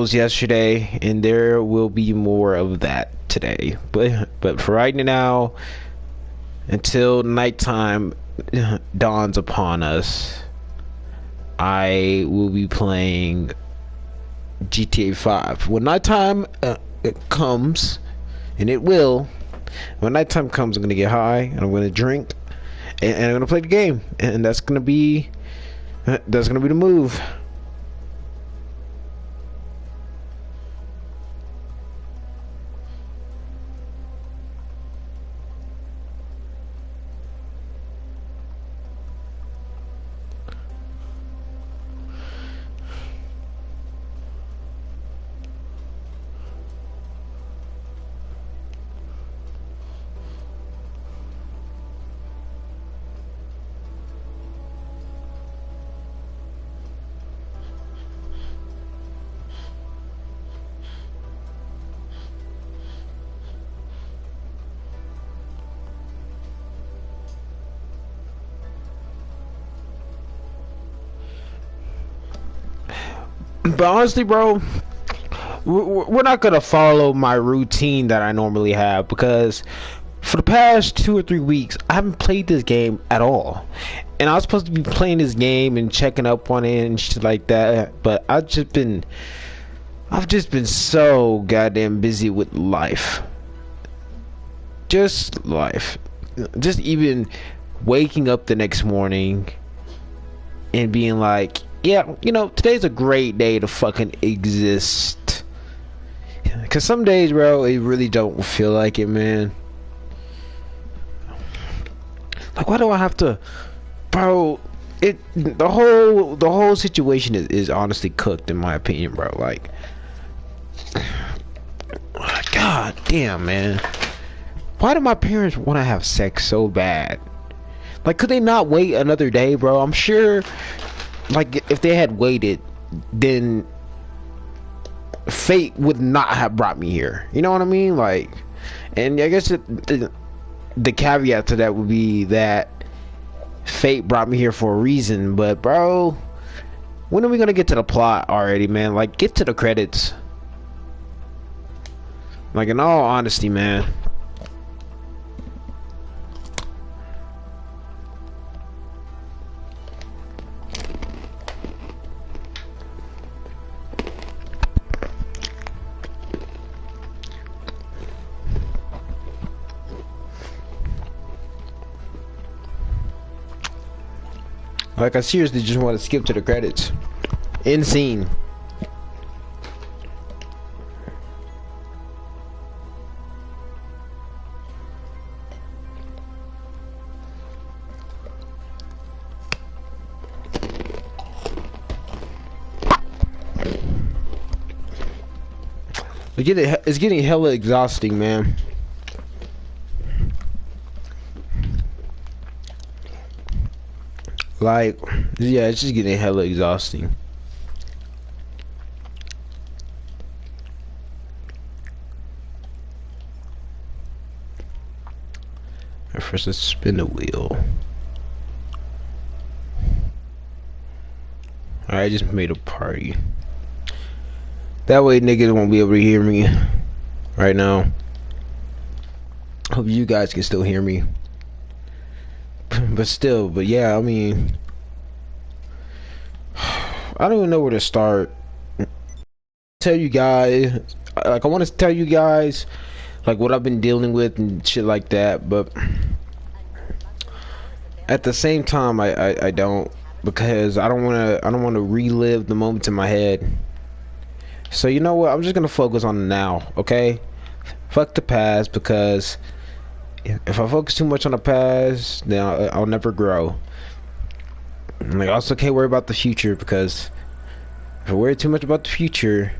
those yesterday, and there will be more of that today. But for right now, until nighttime dawns upon us, I will be playing GTA 5. When nighttime comes, and it will, when nighttime comes, I'm gonna get high and I'm gonna drink and I'm gonna play the game, and that's gonna be the move. But honestly, bro, we're not gonna follow my routine that I normally have, because for the past 2 or 3 weeks I haven't played this game at all, and I was supposed to be playing this game and checking up on it and shit like that, but I've just been so goddamn busy with life. Just life. Just even waking up the next morning and being like, yeah, today's a great day to fucking exist. Cause some days, bro, it really don't feel like it, man. Like, why do I have to, bro? The whole situation is honestly cooked, in my opinion, bro. Like, god damn, man. Why do my parents want to have sex so bad? Like, could they not wait another day, bro? I'm sure, like, if they had waited, then fate would not have brought me here. You know what I mean? Like, and I guess the caveat to that would be that fate brought me here for a reason. But, bro, when are we gonna get to the plot already, man? Like, get to the credits. Like, in all honesty, man. Like, I seriously just want to skip to the credits. End scene. It's getting hella exhausting, man. Like, yeah, it's just getting hella exhausting. First, let's spin the wheel. Alright, I just made a party. That way niggas won't be able to hear me right now. Hope you guys can still hear me. But yeah, I mean, I don't even know where to start. Tell you guys, like, I want to tell you guys, like, what I've been dealing with and shit like that, but at the same time, I don't, because I don't want to relive the moments in my head. So you know what? I'm just gonna focus on the now, okay? Fuck the past, because if I focus too much on the past, then I'll never grow. And I also can't worry about the future, because if I worry too much about the future,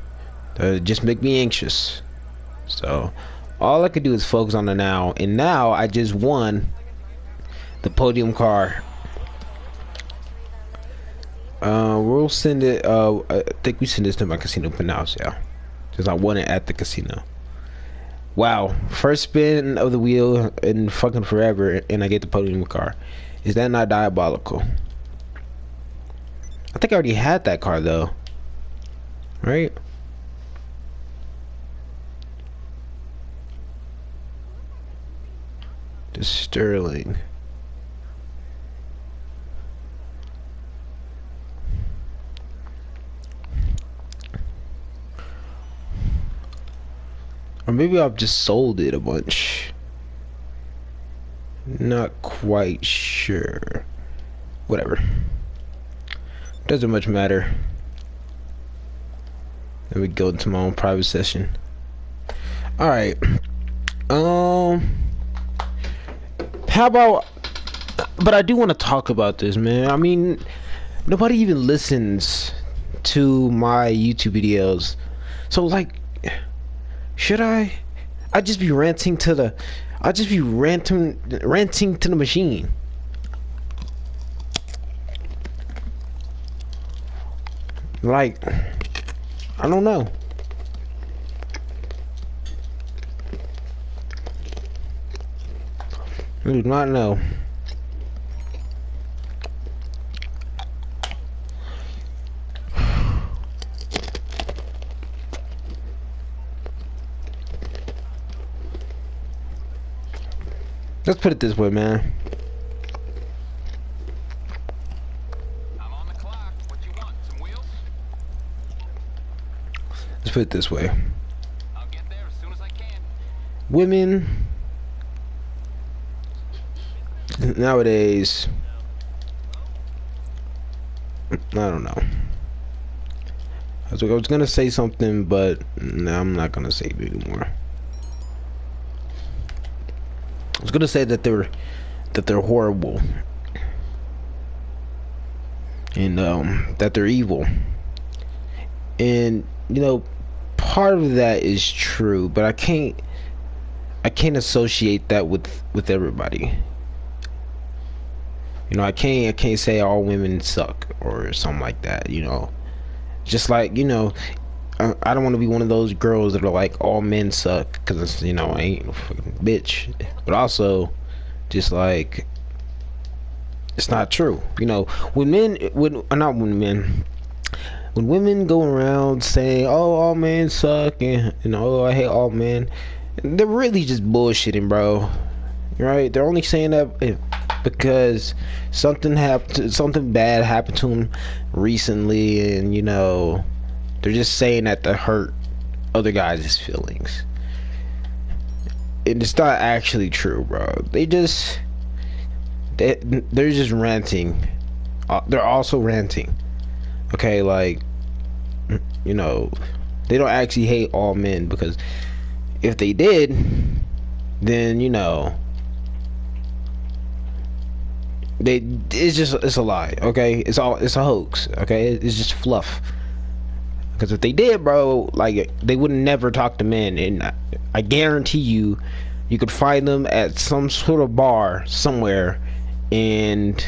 it'll just make me anxious. So all I could do is focus on the now, and now I just won the podium car. We'll send it. I think we send this to my casino panache, yeah, because I won it at the casino. Wow, first spin of the wheel in fucking forever, and I get the podium car. Is that not diabolical? I think I already had that car though, right? Sterling. Or maybe I've just sold it a bunch. Not quite sure. Whatever. Doesn't much matter. Let me go into my own private session. Alright. How about... But I do want to talk about this, man. I mean, nobody even listens to my YouTube videos. So, like, should I just be ranting to the... I'll just be ranting to the machine. Like, I don't know. I do not know. Let's put it this way, man. I'm on the clock. What you want? Some wheels? Let's put it this way. I'll get there as soon as I can. Women nowadays, I don't know. I was gonna say something, but no, I'm not gonna say it anymore. I was gonna say that they're horrible and that they're evil, and you know, part of that is true, but I can't associate that with everybody. You know, I can't say all women suck or something like that. You know, just like, you know, I don't want to be one of those girls that are like all men suck, because, you know, I ain't no fucking bitch. But also, just like, it's not true. You know, when women go around saying, oh, all men suck, and, you know, oh, I hate all men, they're really just bullshitting, bro. Right? They're only saying that because something bad happened to them recently, and, you know, they're just saying that to hurt other guys' feelings. And it's not actually true, bro. They're just ranting. They're also ranting. Okay, like, you know, they don't actually hate all men, because if they did, then, you know, it's a lie. Okay, it's a hoax. Okay, it's just fluff. Because if they did, bro, like, they would never talk to men, and I guarantee you could find them at some sort of bar somewhere, and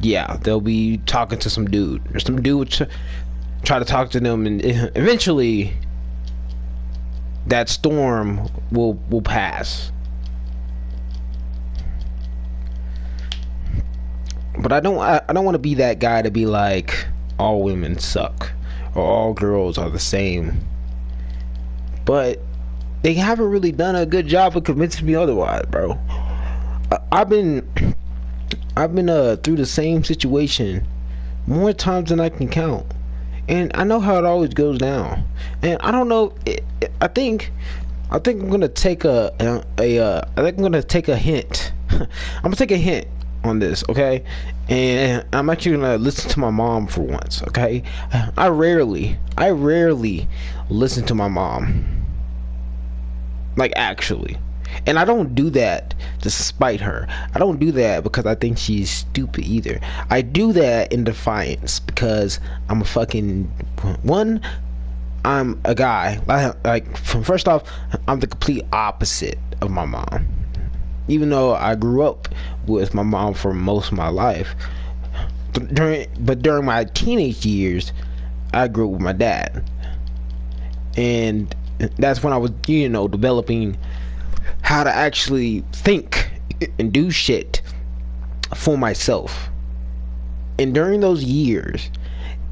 yeah, they'll be talking to some dude, or some dude would try to talk to them, and eventually that storm will pass. But I don't want to be that guy to be like, all women suck or all girls are the same. But they haven't really done a good job of convincing me otherwise, bro. I've been through the same situation more times than I can count, and I know how it always goes down. And I don't know. I think I'm gonna take a hint. I'm gonna take a hint on this, okay? And I'm actually gonna listen to my mom for once, okay? I rarely listen to my mom, like, actually. And I don't do that to spite her. I don't do that because I think she's stupid either. I do that in defiance because I'm a fucking one. I'm a guy. Like, first off, I'm the complete opposite of my mom. Even though I grew up with my mom for most of my life, during my teenage years, I grew up with my dad, and that's when I was, you know, developing how to actually think and do shit for myself. And during those years,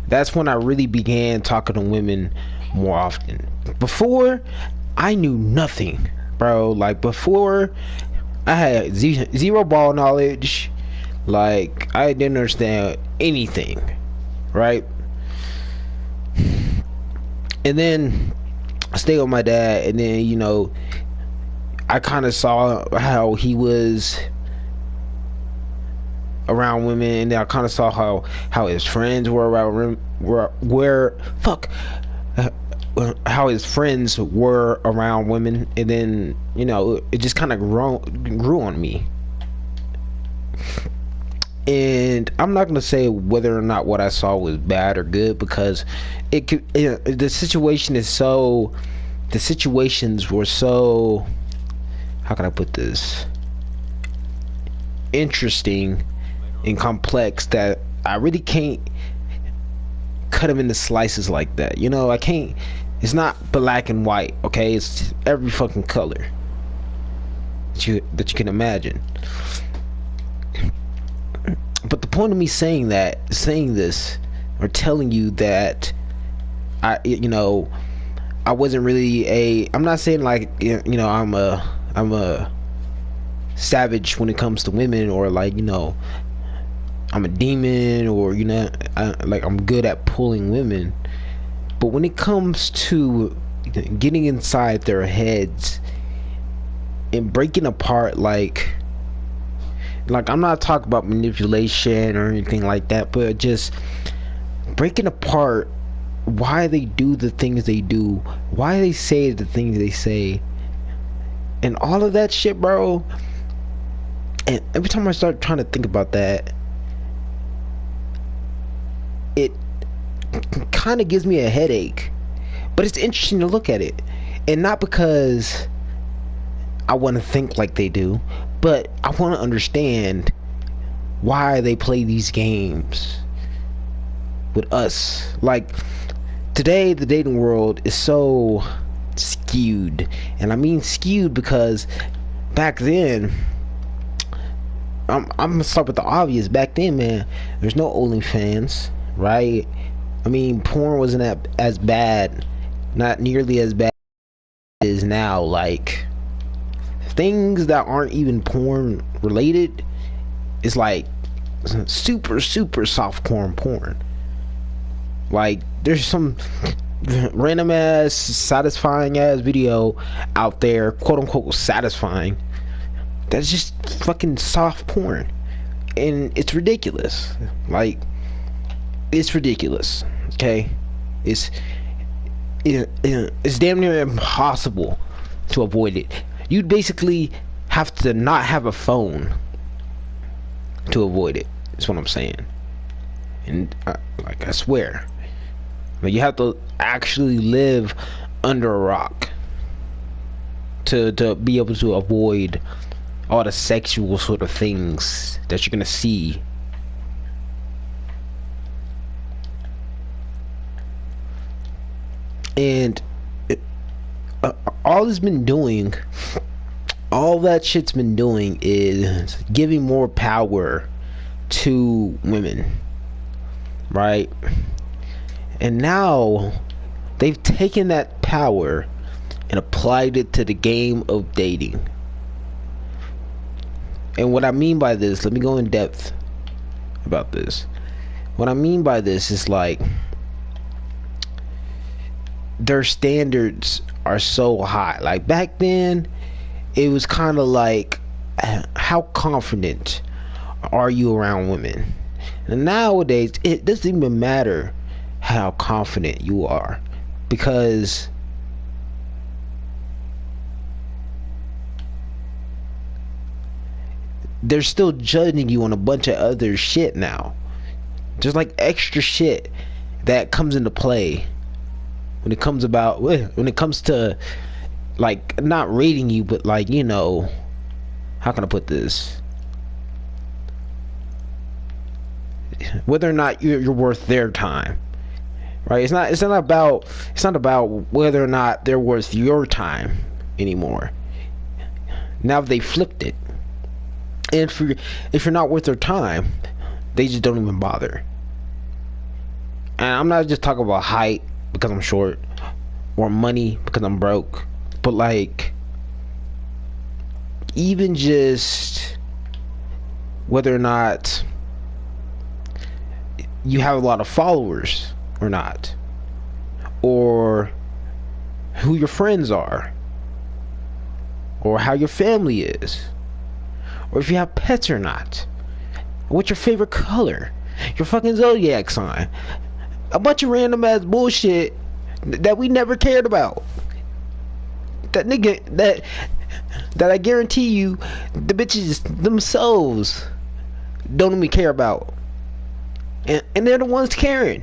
that's when I really began talking to women more often. Before, I knew nothing bro. Like before, I had zero ball knowledge. Like I didn't understand anything, right? And then I stayed with my dad, and then I kind of saw how he was around women, and then I kind of saw how his friends were around where fuck how his friends were around women, and then it just kind of grew on me. And I'm not gonna say whether or not what I saw was bad or good, because the situations were so, how can I put this, interesting and complex, that I really can't cut them into slices like that. I can't. It's not black and white, okay? It's every fucking color that you can imagine. But the point of me saying this, or telling you that I wasn't really I'm not saying like I'm a savage when it comes to women, or like I'm a demon, or I'm good at pulling women. But when it comes to getting inside their heads and breaking apart, like I'm not talking about manipulation or anything like that, but just breaking apart why they do the things they do, why they say the things they say, and all of that shit, bro. And every time I start trying to think about that, it kind of gives me a headache. But it's interesting to look at it, and not because I want to think like they do, but I want to understand why they play these games with us. Like today, the dating world is so skewed, and I mean skewed because back then, I'm gonna start with the obvious. Back then, man, there's no OnlyFans, right? I mean, porn wasn't as bad, not nearly as bad as it is now. Like things that aren't even porn related is like super softcore porn. Like there's some random ass satisfying ass video out there, quote unquote satisfying, that's just fucking soft porn, and it's ridiculous. Like it's ridiculous. Okay, it's damn near impossible to avoid it. You'd basically have to not have a phone to avoid it. That's what I'm saying. And I swear, but you have to actually live under a rock to be able to avoid all the sexual sort of things that you're gonna see. And all it's been doing, all that shit's been doing is giving more power to women, right? And now they've taken that power and applied it to the game of dating. And what I mean by this, let me go in depth about this. What I mean by this is like their standards are so high. Like back then, it was kind of like, how confident are you around women? And nowadays, it doesn't even matter how confident you are, because they're still judging you on a bunch of other shit now. Just like extra shit that comes into play when it comes to like not rating you, but like, how can I put this, whether or not you're worth their time, right? It's not about whether or not they're worth your time anymore. Now they flipped it, and if you're not worth their time, they just don't even bother. And I'm not just talking about height because I'm short, or money because I'm broke, but like even just whether or not you have a lot of followers or not, or who your friends are, or how your family is, or if you have pets or not, what's your favorite color, your fucking zodiac sign, a bunch of random ass bullshit that we never cared about. That nigga, that I guarantee you, the bitches themselves don't even care about, and they're the ones caring.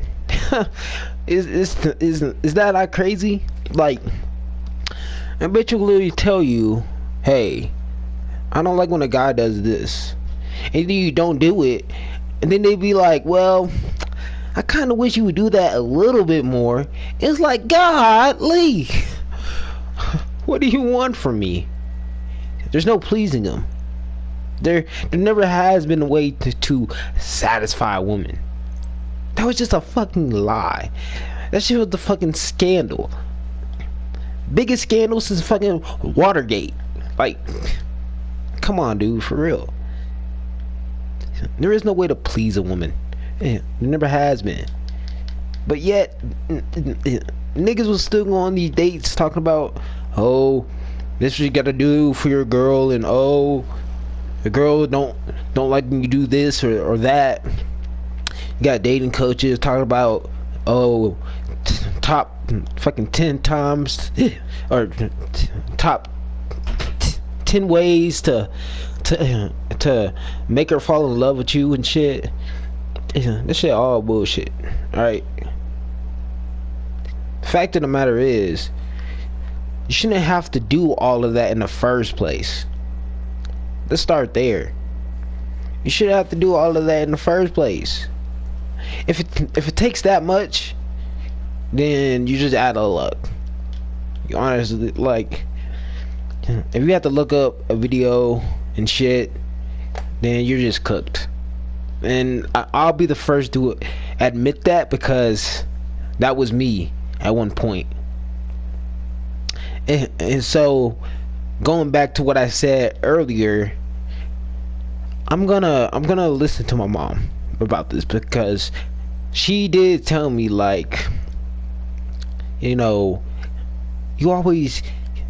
is that not crazy? Like, a bitch will literally tell you, hey, I don't like when a guy does this, and then you don't do it, and then they be like, well, I kind of wish you would do that a little bit more. It's like, godly, what do you want from me? There's no pleasing them. There never has been a way to satisfy a woman. That was just a fucking lie. That shit was the fucking scandal. Biggest scandal since fucking Watergate. Like, come on, dude, for real. There is no way to please a woman. There never has been. But yet, niggas was still on these dates talking about, oh, this is what you gotta do for your girl, and oh, the girl don't like when you do this or that. You got dating coaches talking about, oh, top fucking 10 times or top 10 ways to make her fall in love with you and shit. This shit all bullshit. Alright, fact of the matter is, you shouldn't have to do all of that in the first place. Let's start there. You shouldn't have to do all of that in the first place. If it takes that much, then you just out of luck. You honestly, like, if you have to look up a video and shit, then you're just cooked. And I'll be the first to admit that, because that was me at one point. And so, going back to what I said earlier, I'm gonna listen to my mom about this, because she did tell me, like, you know, you always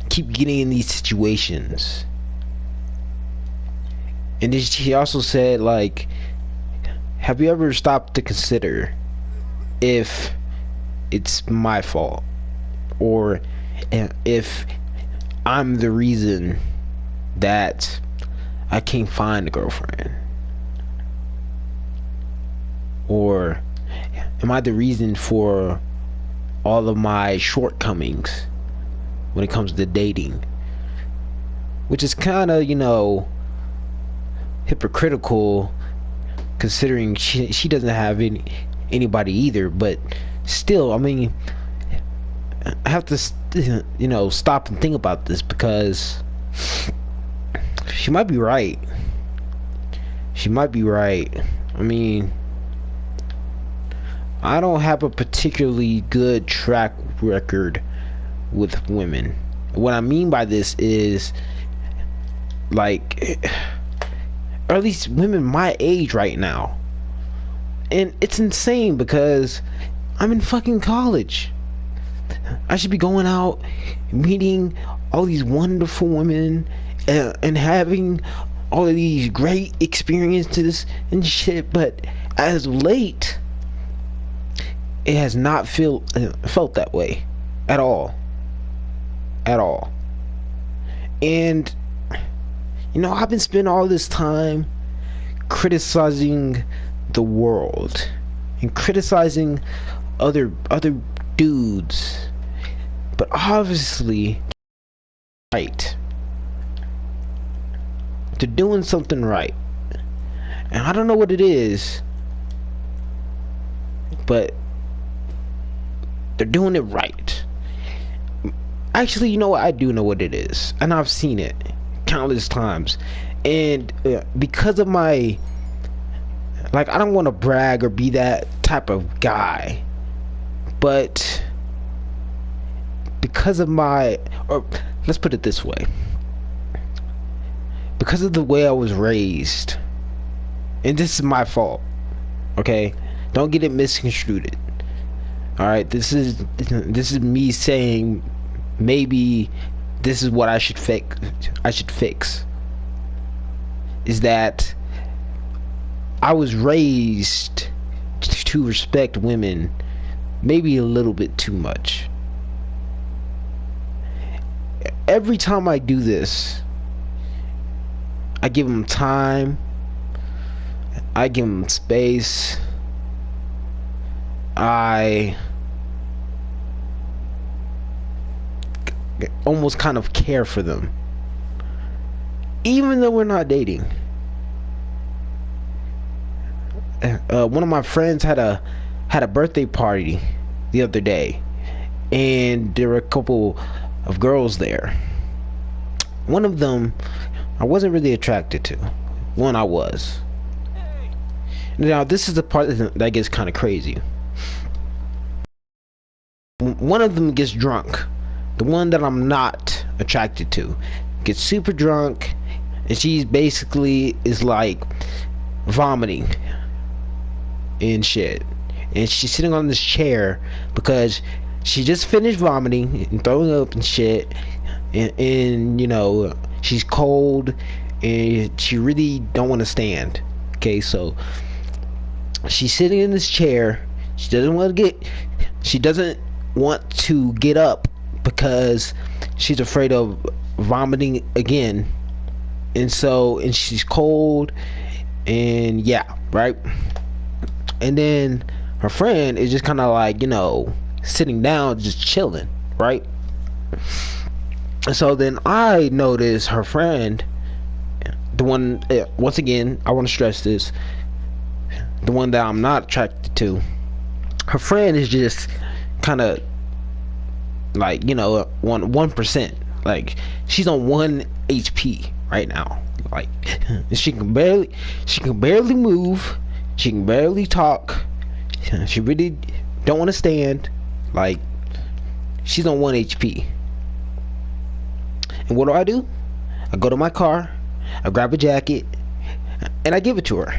keep getting in these situations. And then she also said, like, have you ever stopped to consider if it's my fault, or if I'm the reason that I can't find a girlfriend, or am I the reason for all of my shortcomings when it comes to dating? Which is kind of, you know, hypocritical, considering she doesn't have anybody either. But still, I mean, I have to, you know, stop and think about this, because she might be right. She might be right. I mean, I don't have a particularly good track record with women. What I mean by this is, like, or at least women my age right now. And it's insane, because I'm in fucking college. I should be going out, meeting all these wonderful women, and having all of these great experiences and shit. But as of late, it has not felt that way at all. At all. And, you know, I've been spending all this time criticizing the world and criticizing other dudes, but obviously, right, they're doing something right, and I don't know what it is, but they're doing it right. Actually, you know what? I do know what it is, and I've seen it countless times. And because of my, like, I don't want to brag or be that type of guy, but because of my, or let's put it this way, because of the way I was raised, and this is my fault, okay? Don't get it misconstrued. All right, this is me saying maybe this is what I should fix. Is that I was raised to respect women maybe a little bit too much. Every time I do this, I give them time, I give them space, I almost kind of care for them, even though we're not dating. One of my friends had a birthday party the other day, and there were a couple of girls there. One of them I wasn't really attracted to. One I was. Now this is the part that gets kind of crazy. One of them gets drunk. The one that I'm not attracted to gets super drunk, and she's basically is like vomiting and shit, and she's sitting on this chair because she just finished vomiting and throwing up and shit, and you know, she's cold and she really don't want to stand. Okay, so she's sitting in this chair. She doesn't want to get up because she's afraid of vomiting again, and she's cold, and yeah, right. And then her friend is just kind of like, you know, sitting down, just chilling, right? So then I notice her friend, the one, once again, I want to stress this, the one that I'm not attracted to, her friend is just kind of like, you know, 1%. Like, she's on 1 HP right now. Like, she can barely move. She can barely talk. She really don't want to stand. Like, she's on 1 HP. And what do? I go to my car, I grab a jacket, and I give it to her.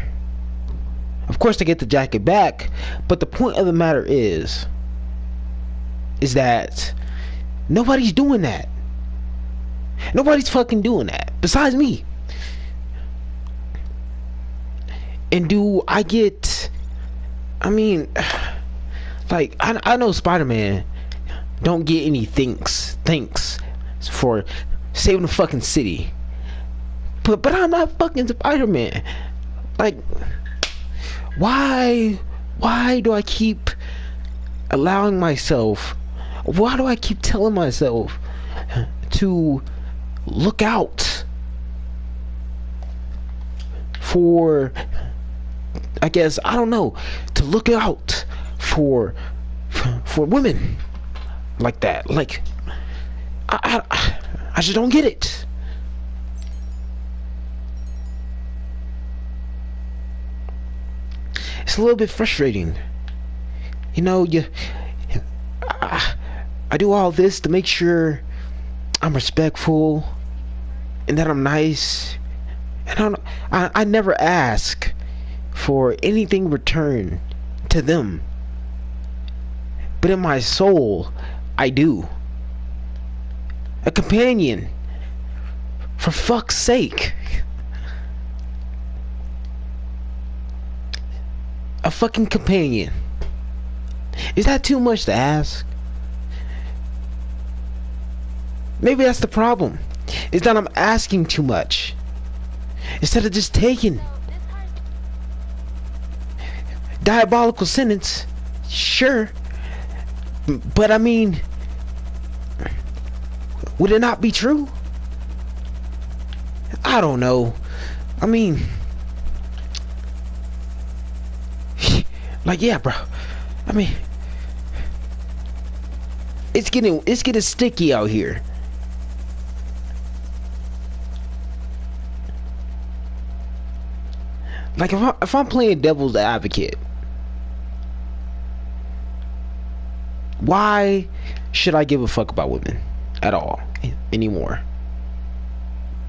Of course I get the jacket back, but the point of the matter is that nobody's doing that. Nobody's fucking doing that besides me. And do I get, I mean, like, I know Spider-Man don't get any thanks for saving the fucking city, but I'm not fucking Spider-Man. Like, why do I keep allowing myself, why do I keep telling myself to look out for, I guess, I don't know, to look out for women like that? Like, I just don't get it. It's a little bit frustrating. You know, I do all this to make sure I'm respectful and that I'm nice, and I never ask for anything in return to them, but in my soul I do. A companion, for fuck's sake. A fucking companion. Is that too much to ask? Maybe that's the problem, is that I'm asking too much instead of just taking. Diabolical sentence, sure, but I mean, would it not be true? I don't know. I mean, like, yeah, bro. I mean, it's getting sticky out here. Like, if I'm playing devil's advocate, why should I give a fuck about women at all anymore?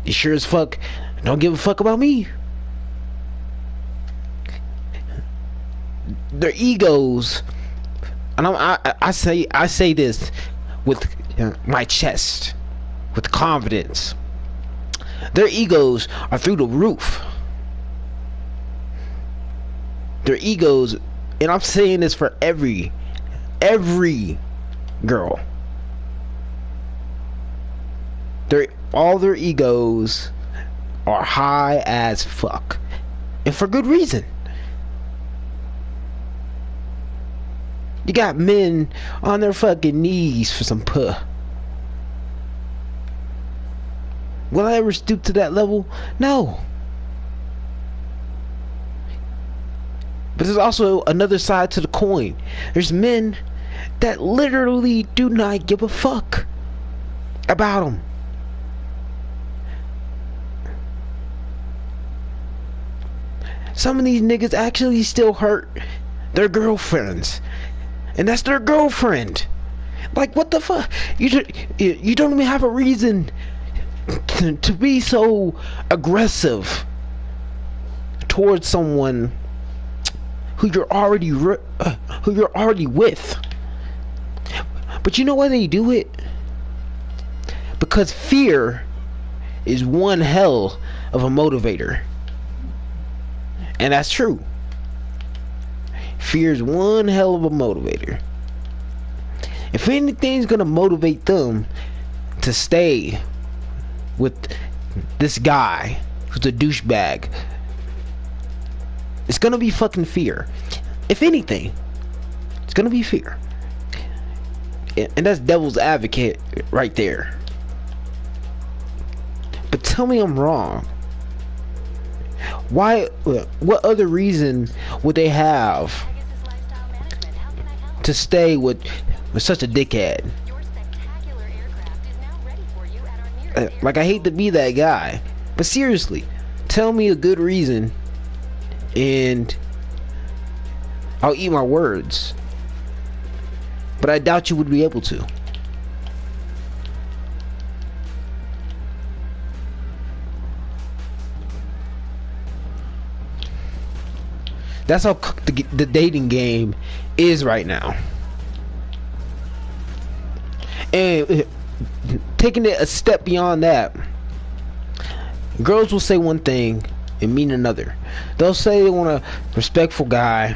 You sure as fuck Don't give a fuck about me. Their egos, and I say this with my chest, with confidence. Their egos are through the roof. Their egos, and I'm saying this for every girl. All their egos are high as fuck, and for good reason. You got men on their fucking knees for some puh. Will I ever stoop to that level? No. But there's also another side to the coin. There's men that literally do not give a fuck about them. Some of these niggas actually still hurt their girlfriends. And that's their girlfriend. Like, what the fuck? You don't even have a reason to be so aggressive towards someone who you're already with. But you know why they do it? Because fear is one hell of a motivator. And that's true. Fear is one hell of a motivator. If anything's gonna motivate them to stay with this guy who's a douchebag, it's gonna be fucking fear. If anything, it's gonna be fear. And that's devil's advocate right there. But tell me I'm wrong. Why? What other reason would they have to stay with such a dickhead? Like, I hate to be that guy, but seriously, tell me a good reason and I'll eat my words. But I doubt you would be able to. That's how the dating game is right now. And taking it a step beyond that, girls will say one thing and mean another. They'll say they want a respectful guy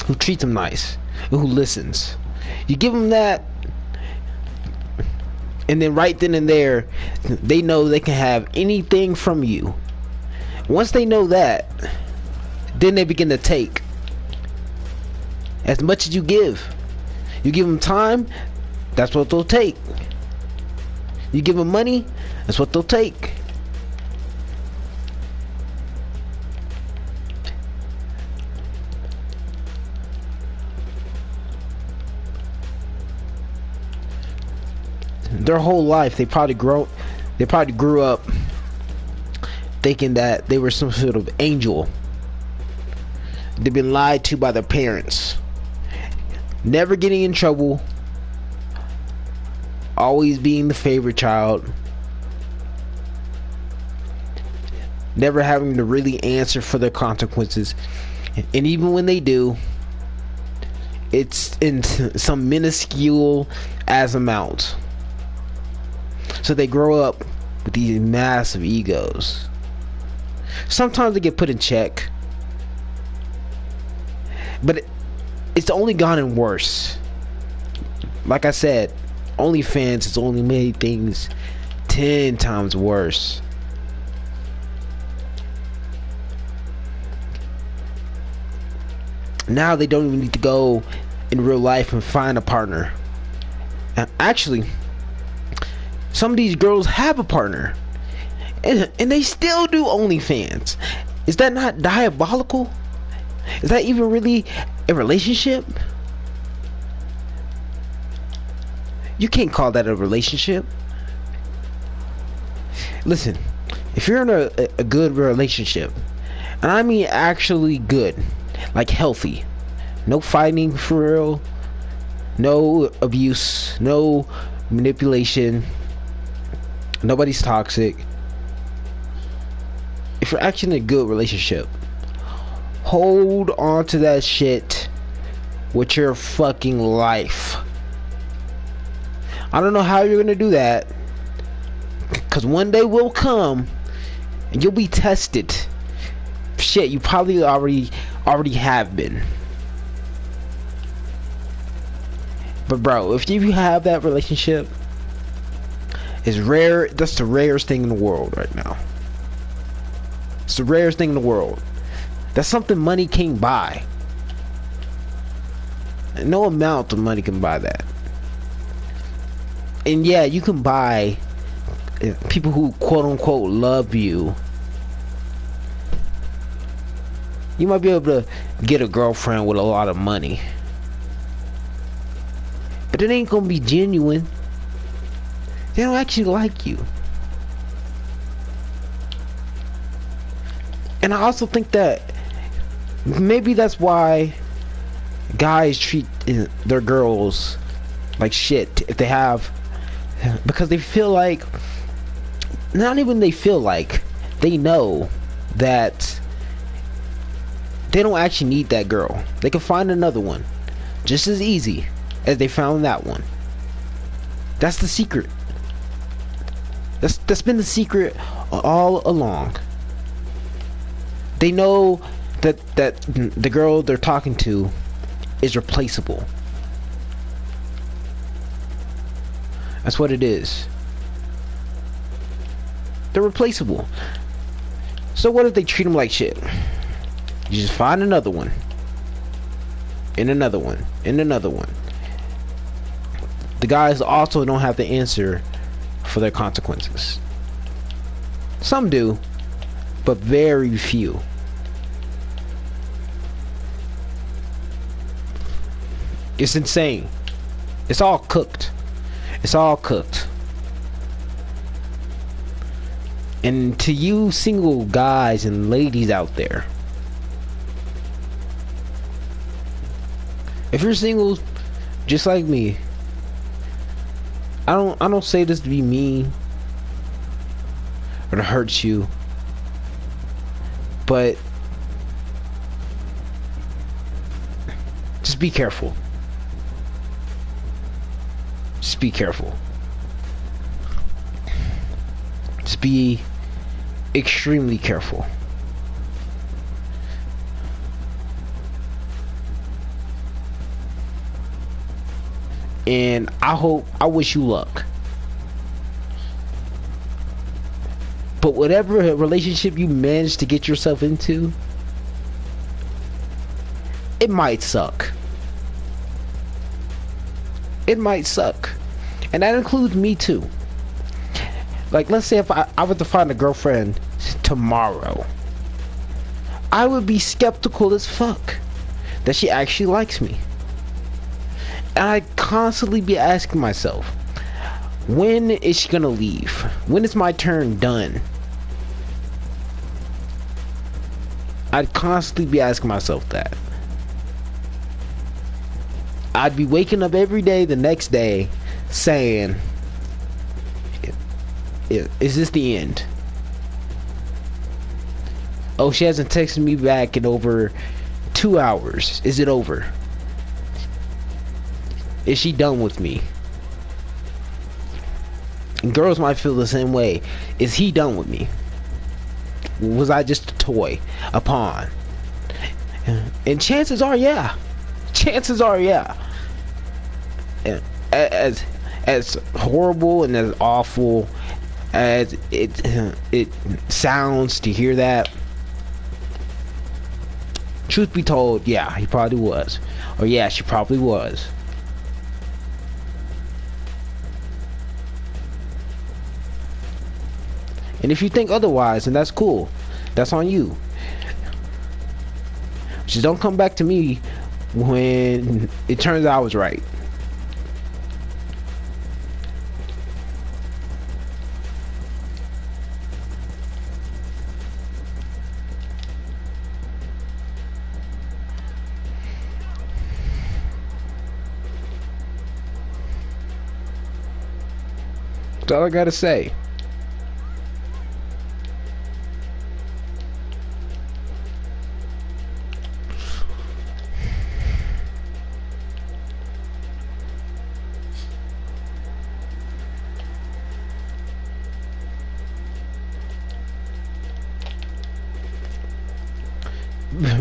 who treats them nice, who listens. You give them that, and then right then and there, they know they can have anything from you. Once they know that, then they begin to take as much as you give. You give them time, that's what they'll take. You give them money, that's what they'll take. Their whole life, they probably grew up thinking that they were some sort of angel. They've been lied to by their parents. Never getting in trouble. Always being the favorite child. Never having to really answer for their consequences. And even when they do, it's in some minuscule as amount. So they grow up with these massive egos. Sometimes they get put in check. But it's only gotten worse. Like I said, OnlyFans has only made things 10 times worse. Now they don't even need to go in real life and find a partner. And actually, some of these girls have a partner. And they still do OnlyFans. Is that not diabolical? Is that even really a relationship? You can't call that a relationship. Listen, if you're in a good relationship, and I mean actually good, like healthy, no fighting for real, no abuse, no manipulation, nobody's toxic, if you're actually in a good relationship, hold on to that shit with your fucking life. I don't know how you're gonna do that, cause one day will come and you'll be tested. Shit, you probably already have been. But bro, if you have that relationship, it's rare. That's the rarest thing in the world right now. It's the rarest thing in the world. That's something money can't buy. No amount of money can buy that. And yeah, you can buy people who quote unquote love you. You might be able to get a girlfriend with a lot of money, but it ain't gonna be genuine. They don't actually like you. And I also think that maybe that's why guys treat their girls like shit if they have, because they feel like, not even they feel like, they know that they don't actually need that girl. They can find another one just as easy as they found that one. That's the secret. That's been the secret all along. They know that the girl they're talking to is replaceable. That's what it is. They're replaceable. So what if they treat them like shit? You just find another one, and another one, and another one. The guys also don't have to answer for their consequences. Some do, but very few. It's insane. It's all cooked. It's all cooked. And to you single guys and ladies out there, if you're single just like me, I don't say this to be mean or to hurt you, but just be careful. Just be careful. Just be extremely careful. And I wish you luck. But whatever relationship you manage to get yourself into, it might suck. It might suck. And that includes me too. Like, let's say if I were to find a girlfriend tomorrow, I would be skeptical as fuck that she actually likes me. And I'd constantly be asking myself, when is she gonna leave? When is my turn done? I'd constantly be asking myself that. I'd be waking up every day the next day saying, is this the end? Oh, she hasn't texted me back in over 2 hours. Is it over? Is she done with me? And girls might feel the same way. Is he done with me? Was I just a toy? A pawn? And chances are, yeah. Chances are, yeah. As horrible and as awful as it sounds to hear that, truth be told, yeah, he probably was. Or yeah, she probably was. And if you think otherwise, then that's cool. That's on you. Just don't come back to me when it turns out I was right. That's all I gotta say.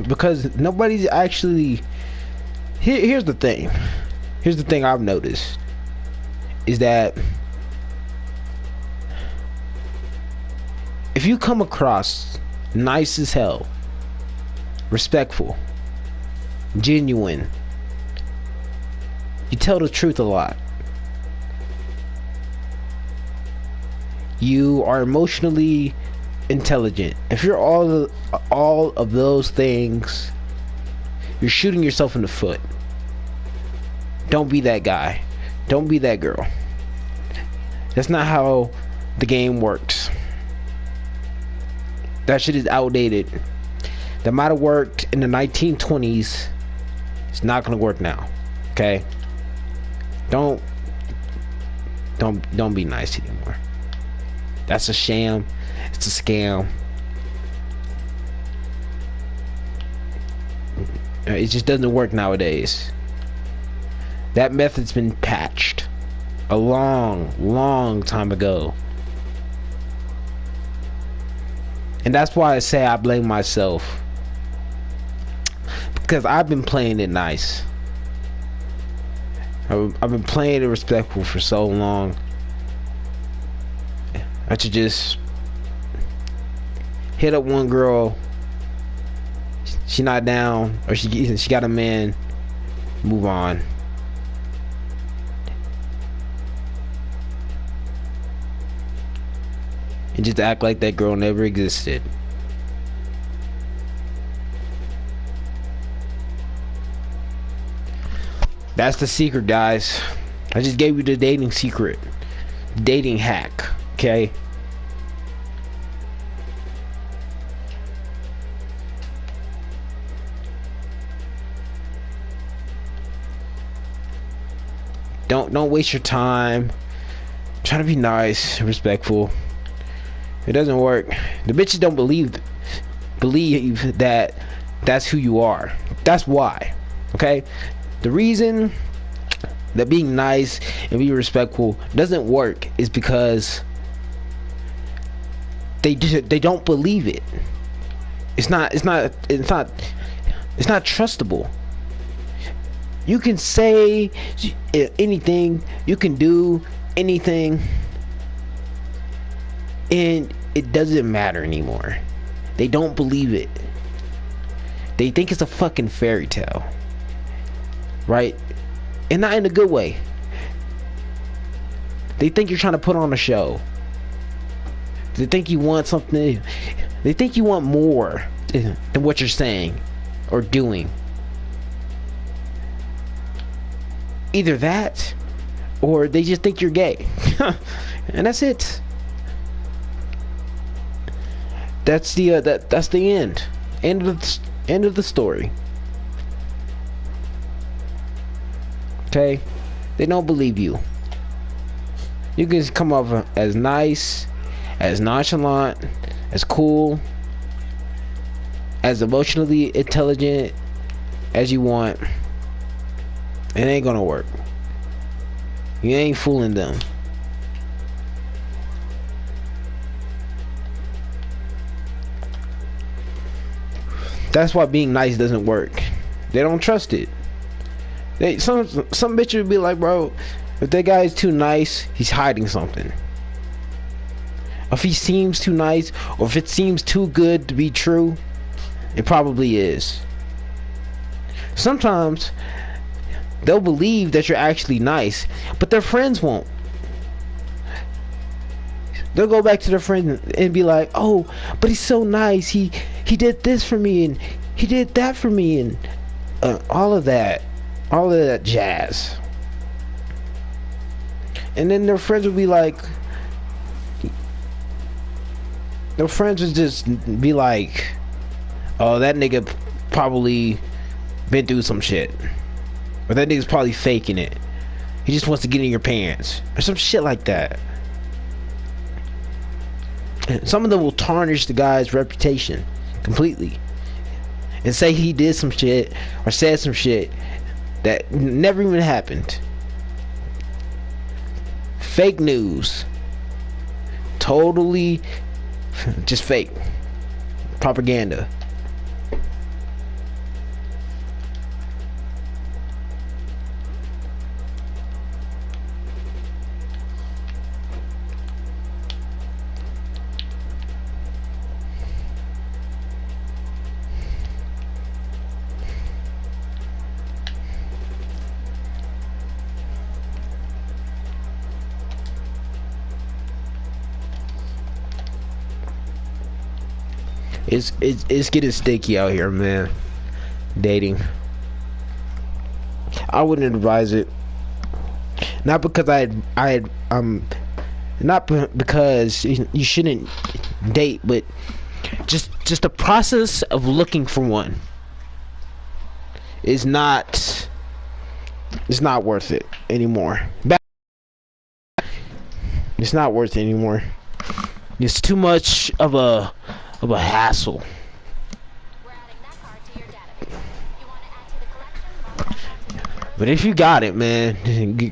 because nobody's actually. Here's the thing. Here's the thing I've noticed is that if you come across nice as hell, respectful, genuine, you tell the truth a lot, you are emotionally intelligent, if you're all of those things, you're shooting yourself in the foot. Don't be that guy. Don't be that girl. That's not how the game works. That shit is outdated. That might have worked in the 1920s. It's not gonna work now. Okay? Don't be nice anymore. That's a sham. It's a scam. It just doesn't work nowadays. That method's been patched a long time ago. And that's why I say I blame myself. Because I've been playing it nice. I've been playing it respectful for so long. I should just hit up one girl. She not down, or she got a man. Move on. And just act like that girl never existed. That's the secret, guys. I just gave you the dating secret. Dating hack, okay? Don't waste your time. Try to be nice, respectful. It doesn't work. The bitches don't believe that that's who you are. That's why. Okay? The reason that being nice and being respectful doesn't work is because they don't believe it. It's not trustable. You can say anything, you can do anything, and it doesn't matter anymore. They don't believe it. They think it's a fucking fairy tale, right? And not in a good way. They think you're trying to put on a show. They think you want something. They think you want more than what you're saying or doing. Either that, or they just think you're gay. And that's it. That's the that's the end. End of the story. Okay? They don't believe you. You can come off as nice, as nonchalant, as cool, as emotionally intelligent as you want. It ain't gonna work. You ain't fooling them. That's why being nice doesn't work. They don't trust it. Some bitch would be like, bro, if that guy is too nice, he's hiding something. If he seems too nice, or if it seems too good to be true, it probably is. Sometimes they'll believe that you're actually nice, but their friends won't. They'll go back to their friends and be like, oh, but he's so nice, he did this for me, and he did that for me, and all of that jazz. And then their friends will be like, their friends would just be like, oh, that nigga probably been through some shit, or that nigga's probably faking it, he just wants to get in your pants, or some shit like that. Some of them will tarnish the guy's reputation completely and say he did some shit or said some shit that never even happened. Fake news. Totally just fake propaganda. It's getting sticky out here, man. Dating. I wouldn't advise it. Not because because you shouldn't date, but just the process of looking for one is not. It's not worth it anymore. It's not worth it anymore. It's too much of a hassle. We're adding that card to your database. You want to add to the collection? But if you got it, man,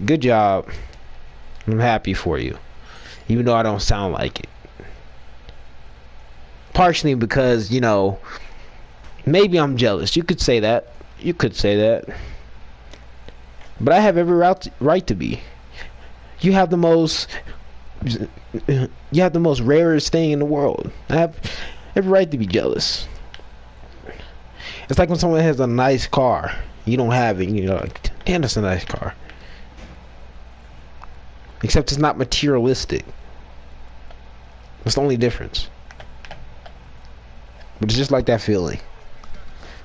good job. I'm happy for you, even though I don't sound like it. Partially because, you know, maybe I'm jealous. You could say that. You could say that. But I have every right to be. You have the most rarest thing in the world. I have every right to be jealous. It's like when someone has a nice car, you don't have it, you know, like, damn, that's a nice car. Except it's not materialistic. That's the only difference. But it's just like that feeling.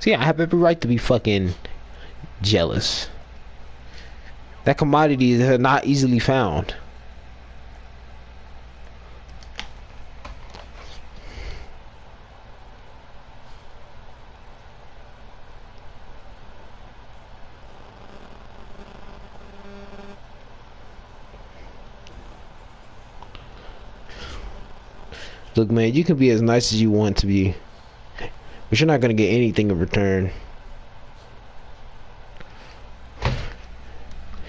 So yeah, I have every right to be fucking jealous. That commodity is not easily found. Look, man, you can be as nice as you want to be, but you're not gonna get anything in return.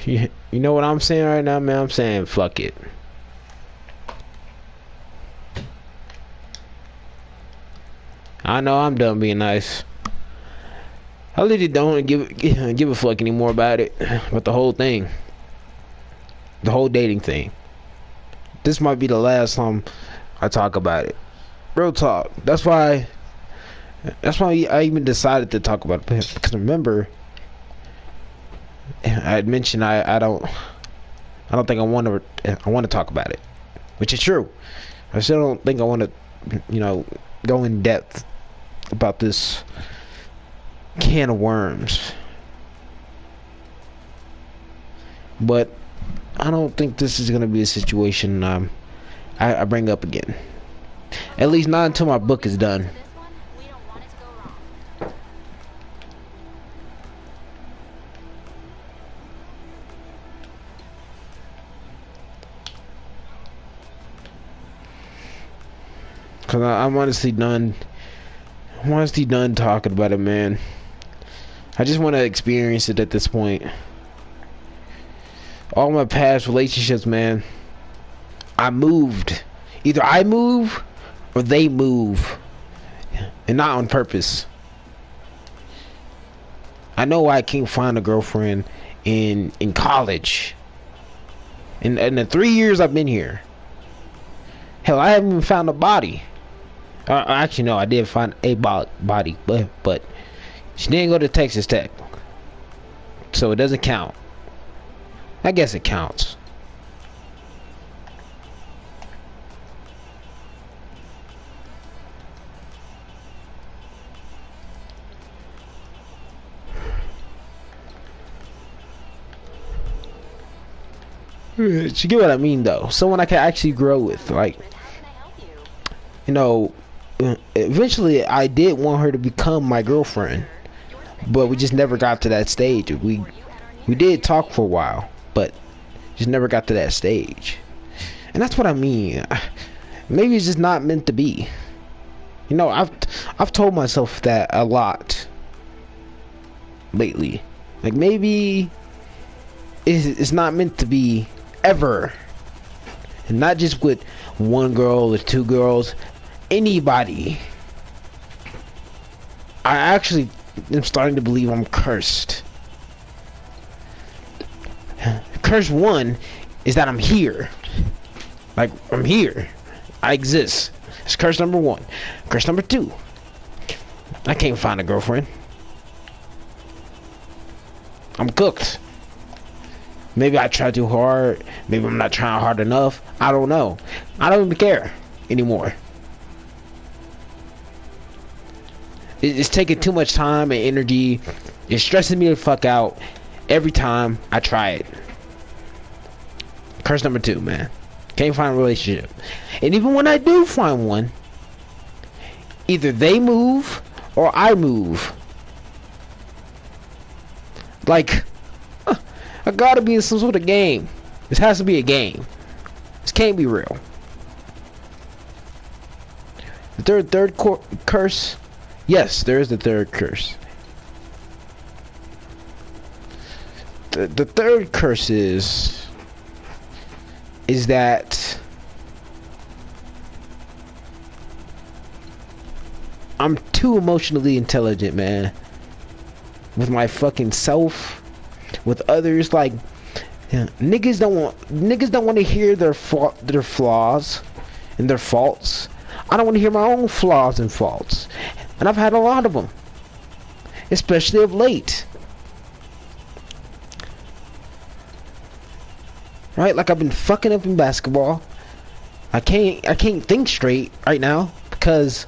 You know what I'm saying right now, man? I'm saying fuck it. I know I'm done being nice. I literally don't give a fuck anymore about it, but the whole thing, the whole dating thing. This might be the last time I talk about it. Real talk. That's why I even decided to talk about it, because remember, I had mentioned I don't think I want to talk about it, which is true. I still don't think I want to, you know, go in depth about this can of worms. But I don't think this is gonna be a situation I bring up again. At least not until my book is done. This one, we don't want it to go wrong. Cause I'm honestly done. I'm honestly done talking about it, man. I just want to experience it at this point. All my past relationships, man, I moved. Either I move or they move, and not on purpose. I know I can't find a girlfriend in college. In the 3 years I've been here, hell, I haven't even found a body. Actually, no, I did find a body, but she didn't go to Texas Tech, so it doesn't count. I guess it counts. You get what I mean, though. Someone I can actually grow with, like, But how can I help you? you know. Eventually, I did want her to become my girlfriend, but we just never got to that stage. We did talk for a while, but just never got to that stage. And that's what I mean. Maybe it's just not meant to be. You know, I've told myself that a lot lately. Like, maybe it's not meant to be ever. And not just with one girl or two girls. Anybody. I actually am starting to believe I'm cursed. Curse one is that I'm here. Like, I'm here. I exist. It's curse number one. Curse number two, I can't find a girlfriend. I'm cooked. Maybe I try too hard. Maybe I'm not trying hard enough. I don't know. I don't even care anymore. It's taking too much time and energy. It's stressing me the fuck out every time I try it. Curse number 2, man. Can't find a relationship. And even when I do find one, either they move or I move. Like, I gotta be in some sort of game. This has to be a game. This can't be real. The third curse. Yes, there is the third curse. The third curse is that I'm too emotionally intelligent, man. With my fucking self, with others. Like, yeah, niggas don't want to hear their flaws and their faults. I don't want to hear my own flaws and faults, and I've had a lot of them, especially of late. Right, like I've been fucking up in basketball. I can't think straight right now because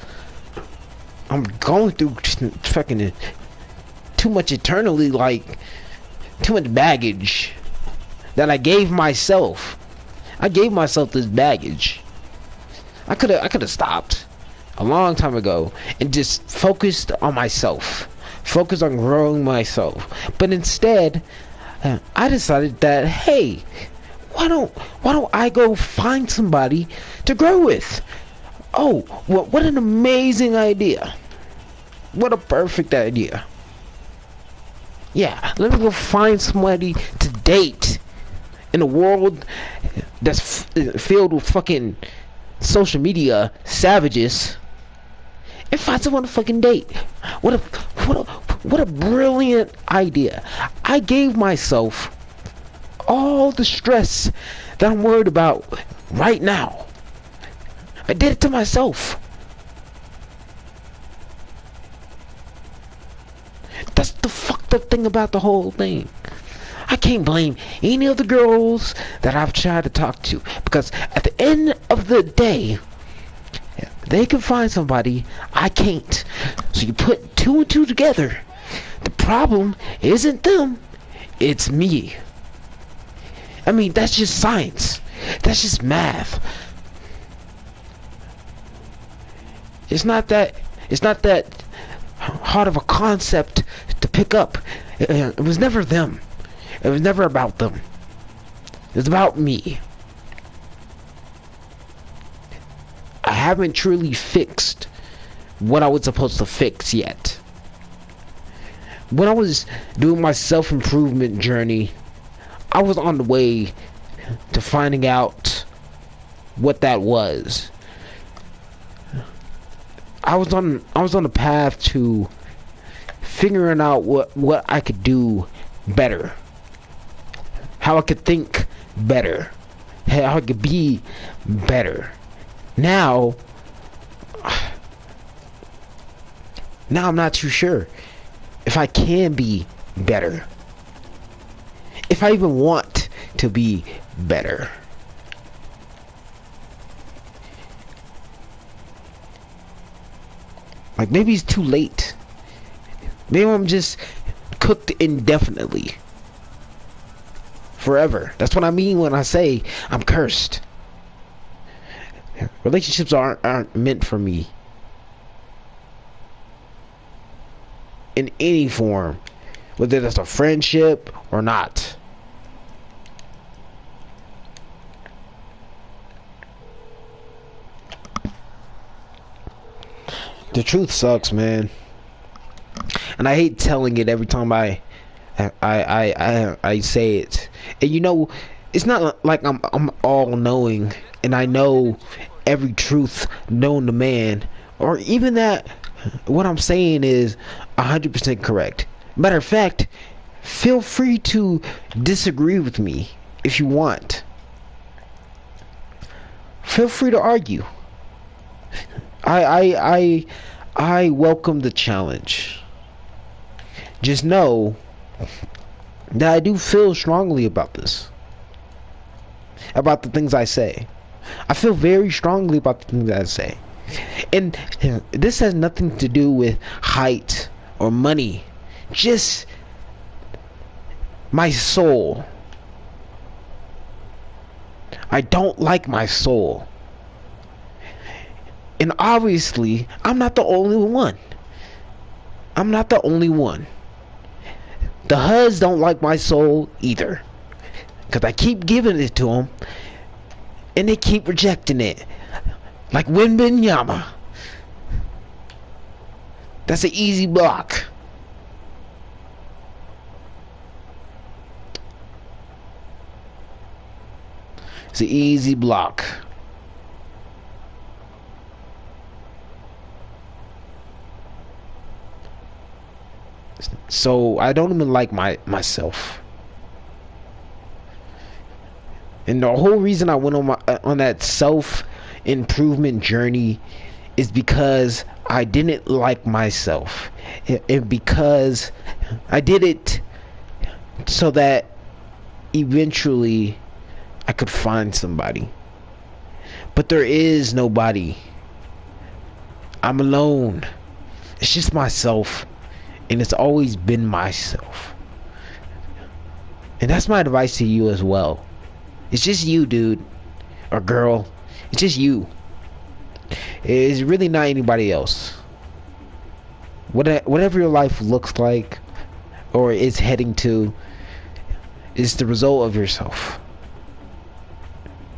I'm going through fucking too much eternally, like too much baggage that I gave myself. I gave myself this baggage. I could have stopped a long time ago and just focused on myself, focused on growing myself. But instead, I decided that, hey, why don't I go find somebody to grow with? Oh, what an amazing idea! What a perfect idea! Yeah, let me go find somebody to date in a world that's filled with fucking social media savages, and find someone to fucking date. What a brilliant idea! I gave myself all the stress that I'm worried about right now. I did it to myself. That's the fucked up thing about the whole thing. I can't blame any of the girls that I've tried to talk to, because at the end of the day, they can find somebody, I can't. So you put 2 and 2 together. The problem isn't them, it's me. I mean, that's just science. That's just math. It's not that hard of a concept to pick up. It was never them. It was never about them. It was about me. I haven't truly fixed what I was supposed to fix yet. When I was doing my self-improvement journey, I was on the way to finding out what that was. I was on the path to figuring out what I could do better, how I could think better, how I could be better. Now I'm not too sure if I can be better, if I even want to be better. Like, maybe it's too late. Maybe I'm just cooked indefinitely. Forever. That's what I mean when I say I'm cursed. Relationships aren't meant for me. In any form. Whether that's a friendship or not. The truth sucks, man. And I hate telling it every time I say it. And you know, it's not like I'm all knowing and I know every truth known to man, or even that what I'm saying is 100% correct. Matter of fact, feel free to disagree with me if you want. Feel free to argue. I welcome the challenge. Just know that I do feel strongly about this. About the things I say. I feel very strongly about the things I say. And this has nothing to do with height or money, just my soul. I don't like my soul. And obviously, I'm not the only one. I'm not the only one. The HUDs don't like my soul either. Because I keep giving it to them, and they keep rejecting it. Like Wembanyama. That's an easy block. It's an easy block. So I don't even like myself. And the whole reason I went on that self improvement journey is because I didn't like myself, and because I did it so that eventually I could find somebody. But there is nobody. I'm alone. It's just myself, and it's always been myself. And that's my advice to you as well. It's just you, dude or girl. It's just you. It's really not anybody else. Whatever your life looks like or is heading to is the result of yourself.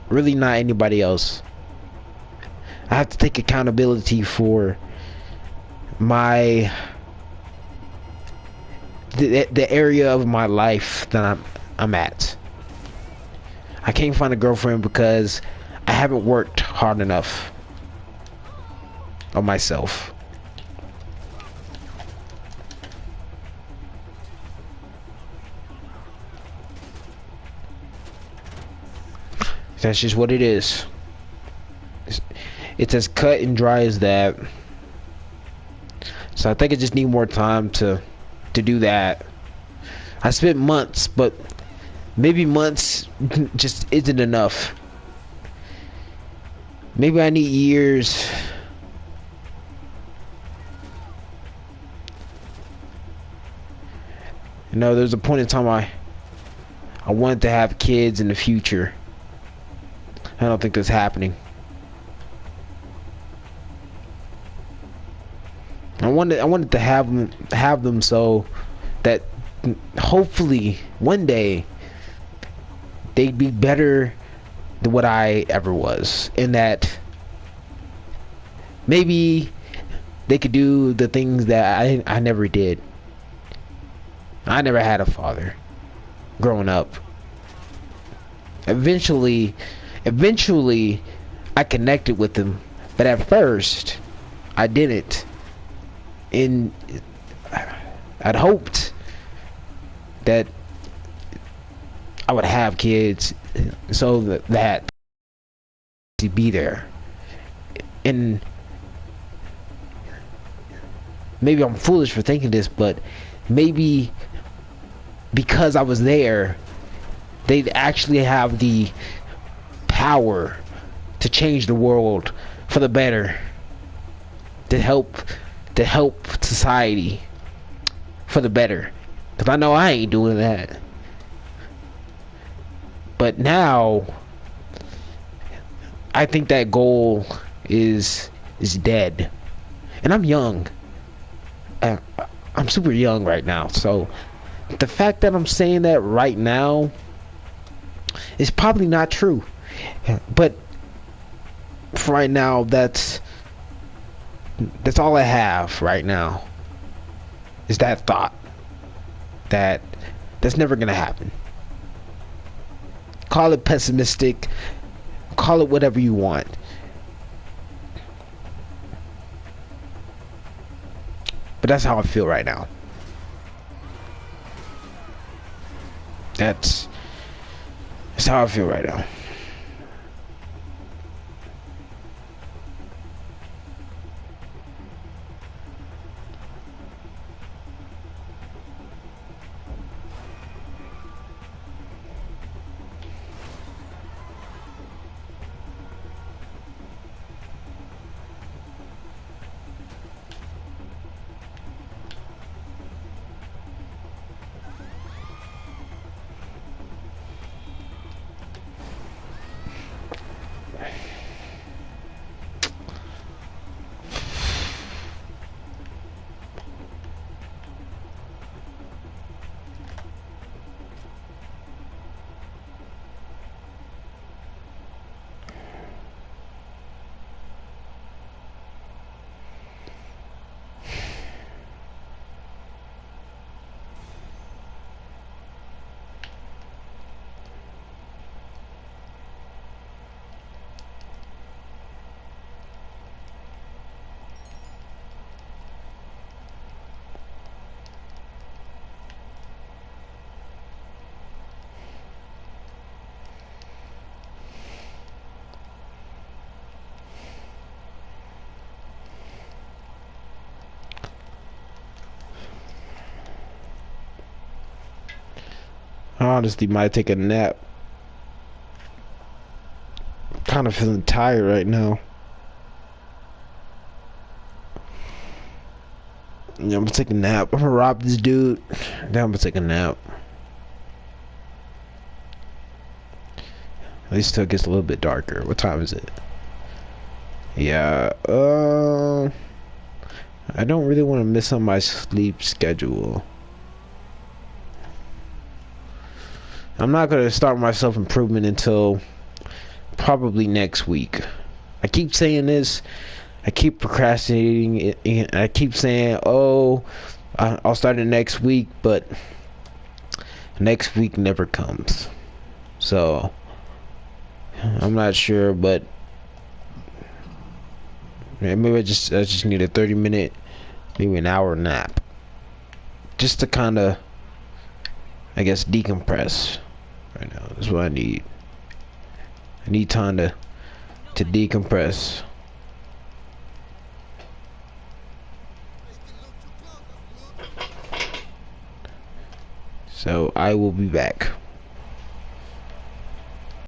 Really not anybody else. I have to take accountability for the area of my life that I'm at. I can't find a girlfriend because I haven't worked hard enough on myself. That's just what it is. It's as cut and dry as that. So I think I just need more time to do that. I spent months, but maybe months just isn't enough. Maybe I need years. You know, there's a point in time I wanted to have kids in the future. I don't think that's happening. I wanted to have them so that hopefully one day they'd be better than what I ever was, and that maybe they could do the things that I never did. I never had a father growing up. Eventually I connected with them, but at first I didn't. And I'd hoped that I would have kids so that to be there. And maybe I'm foolish for thinking this, but maybe because I was there, they'd actually have the power to change the world for the better, to help society for the better. Because I know I ain't doing that. But now I think that goal is dead. And I'm young. I'm super young right now. So the fact that I'm saying that right now is probably not true. But for right now, that's all I have right now. Is that thought that's never gonna happen. Call it pessimistic, call it whatever you want. But that's how I feel right now. That's how I feel right now. honestly might take a nap. Kind of feeling tired right now. Yeah, I'm gonna take a nap. I'm gonna rob this dude. Then I'm gonna take a nap. At least till it gets a little bit darker. What time is it? Yeah, I don't really want to miss on my sleep schedule. I'm not gonna start my self-improvement until probably next week. I keep saying this. I keep procrastinating it, and I keep saying, "Oh, I'll start it next week," but next week never comes. So I'm not sure, but maybe I just need a 30-minute, maybe an hour nap, just to kind of, I guess, decompress. Right now, that's what I need. I need time to decompress. So I will be back.